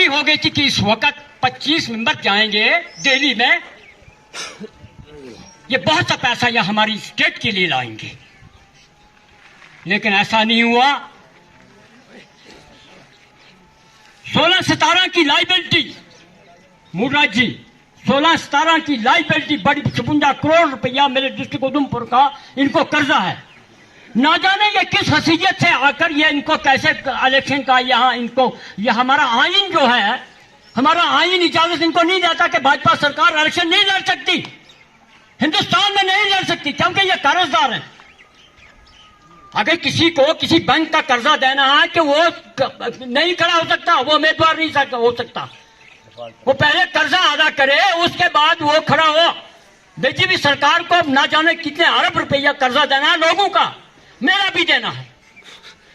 हो गई थी कि इस वक्त 25 मेंबर जाएंगे दिल्ली में, ये बहुत सा पैसा यह हमारी स्टेट के लिए लाएंगे, लेकिन ऐसा नहीं हुआ। 16-17 की लाइबिलिटी, मुराद जी, 16-17 की लाइबिलिटी बड़ी 56 करोड़ रुपया मेरे डिस्ट्रिक्ट उधमपुर का इनको कर्जा है। ना जाने ये किस हसीयत से आकर ये इनको कैसे इलेक्शन का यहाँ इनको, ये हमारा आइन जो है, हमारा आइन इजाजत इनको नहीं देता कि भाजपा सरकार इलेक्शन नहीं लड़ सकती, हिंदुस्तान में नहीं लड़ सकती, क्योंकि ये कर्जदार हैं। अगर किसी को किसी बैंक का कर्जा देना है कि वो नहीं खड़ा हो सकता, वो उम्मीदवार नहीं हो सकता, वो पहले कर्जा अदा करे उसके बाद वो खड़ा हो। बीजेपी सरकार को ना जाने कितने अरब रुपया कर्जा देना है लोगों का, मेरा भी देना है,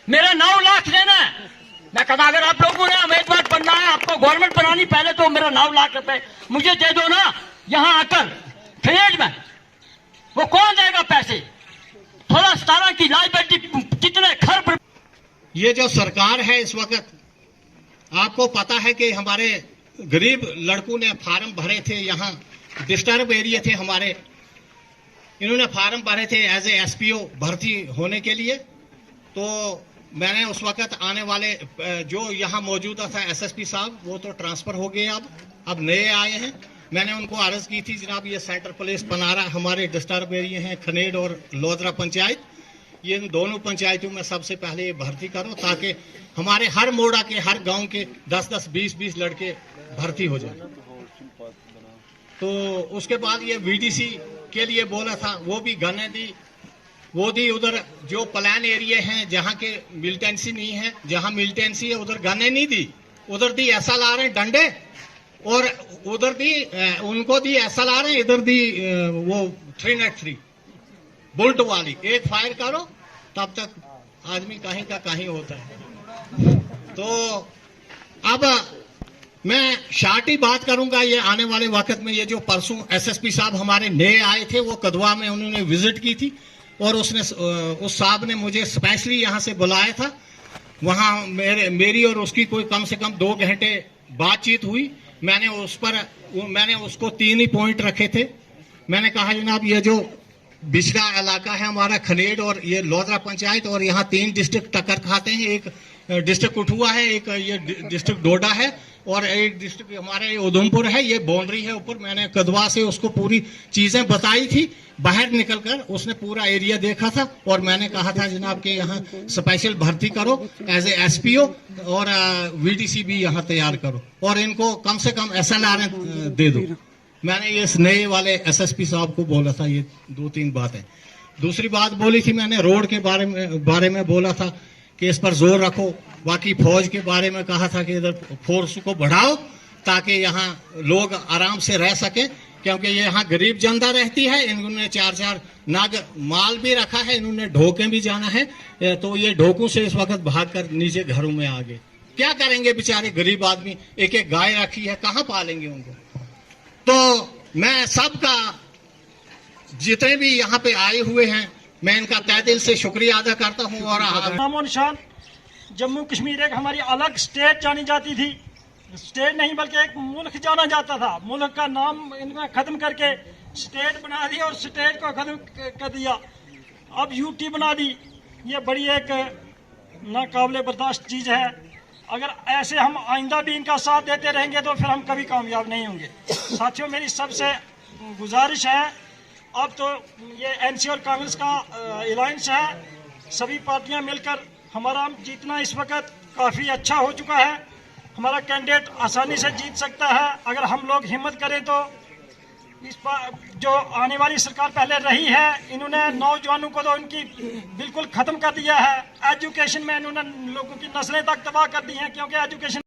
मेरा 9 लाख देना है। मैं कहता अगर आप लोगों ने उम्मीदवार बनना है, आपको गवर्नमेंट बनानी, पहले तो मेरा 9 लाख रुपए मुझे दे दो ना, यहां आकर फ्रेज में। वो कौन देगा पैसे? 16-17 की लाइबिलिटी कितने खर्च। ये जो सरकार है इस वक्त, आपको पता है कि हमारे गरीब लड़कों ने फार्म भरे थे, यहाँ डिस्टर्ब एरिया थे हमारे, इन्होंने फार्म भरे थे एज ए एसपीओ भर्ती होने के लिए। तो मैंने उस वक्त आने वाले जो यहाँ मौजूदा था एसएसपी साहब, वो तो ट्रांसफर हो गए, अब नए आए हैं। मैंने उनको अर्ज की थी, जनाब ये सेंटर पुलिस पनारा हमारे डिस्टर्ब एरिया हैं, खनेड और लोधरा पंचायत, ये इन दोनों पंचायतों में सबसे पहले ये भर्ती करो, ताकि हमारे हर मोड़ा के हर गांव के 10-10, 20-20 लड़के भर्ती हो जाए। तो उसके बाद ये वीडीसी के लिए बोला था, वो भी गने दी, वो दी। उधर जो प्लान एरिया हैं जहाँ के मिलिटेंसी नहीं है, जहाँ मिलिटेंसी है उधर गने नहीं दी, उधर दी SLR है डंडे, और उधर दी उनको दी SLR है, इधर दी वो 303 बुल्ट वाली। एक फायर करो तब तक आदमी कहीं का कहीं होता है। तो अब मैं शार्ट ही बात करूंगा। ये आने वाले वक्त में, ये जो परसों एसएसपी साहब हमारे नए आए थे, वो कदवा में उन्होंने विजिट की थी, और उस साहब ने मुझे स्पेशली यहाँ से बुलाया था। वहाँ मेरी और उसकी कोई कम से कम 2 घंटे बातचीत हुई। मैंने उसको 3 ही पॉइंट रखे थे। मैंने कहा जनाब ये जो बिछड़ा इलाका है हमारा खनेड और ये लोधरा पंचायत, और यहाँ 3 डिस्ट्रिक्ट टक्कर खाते हैं, एक डिस्ट्रिक्ट कठुआ है, एक ये डिस्ट्रिक्ट डोडा है, और एक डिस्ट्रिक्ट हमारे उधमपुर है, ये बाउंड्री है ऊपर। मैंने कदवा से उसको पूरी चीजें बताई थी। बाहर निकलकर उसने पूरा एरिया देखा था, और मैंने कहा था जनाब के यहाँ स्पेशल भर्ती करो एज ए एसपीओ, और वीडीसी भी यहाँ तैयार करो, और इनको कम से कम SLR दे दो। मैंने ये नए वाले एसएसपी साहब को बोला था ये 2-3 बातें। दूसरी बात बोली थी मैंने रोड के बारे में बोला था कि इस पर जोर रखो। बाकी फौज के बारे में कहा था कि इधर फोर्स को बढ़ाओ ताकि यहाँ लोग आराम से रह सके, क्योंकि ये यहाँ गरीब जनता रहती है। इन्होंने 4-4 नाग माल भी रखा है, इन्होंने ढोके भी जाना है, तो ये ढोकों से इस वक्त भागकर नीचे घरों में आ गए। क्या करेंगे बेचारे गरीब आदमी, एक गाय रखी है, कहाँ पालेंगे उनको। तो मैं सबका, जितने भी यहाँ पे आए हुए हैं, मैं इनका तहे दिल से शुक्रिया अदा करता हूँ। और नामो निशान जम्मू कश्मीर एक हमारी अलग स्टेट जानी जाती थी, स्टेट नहीं बल्कि एक मुल्क जाना जाता था। मुल्क का नाम इन्होंने खत्म करके स्टेट बना दिया, और स्टेट को खत्म कर दिया, अब यूटी बना दी। ये बड़ी एक नाकाबिले बर्दाश्त चीज़ है। अगर ऐसे हम आइंदा भी इनका साथ देते रहेंगे तो फिर हम कभी कामयाब नहीं होंगे। साथियों, मेरी सबसे गुजारिश है, अब तो ये एनसी और कांग्रेस का अलायंस है, सभी पार्टियां मिलकर हमारा जीतना इस वक्त काफ़ी अच्छा हो चुका है। हमारा कैंडिडेट आसानी से जीत सकता है अगर हम लोग हिम्मत करें। तो इस बार जो आने वाली सरकार पहले रही है, इन्होंने नौजवानों को तो इनकी बिल्कुल ख़त्म कर दिया है। एजुकेशन में इन्होंने लोगों की नस्लें तक तबाह कर दी हैं, क्योंकि एजुकेशन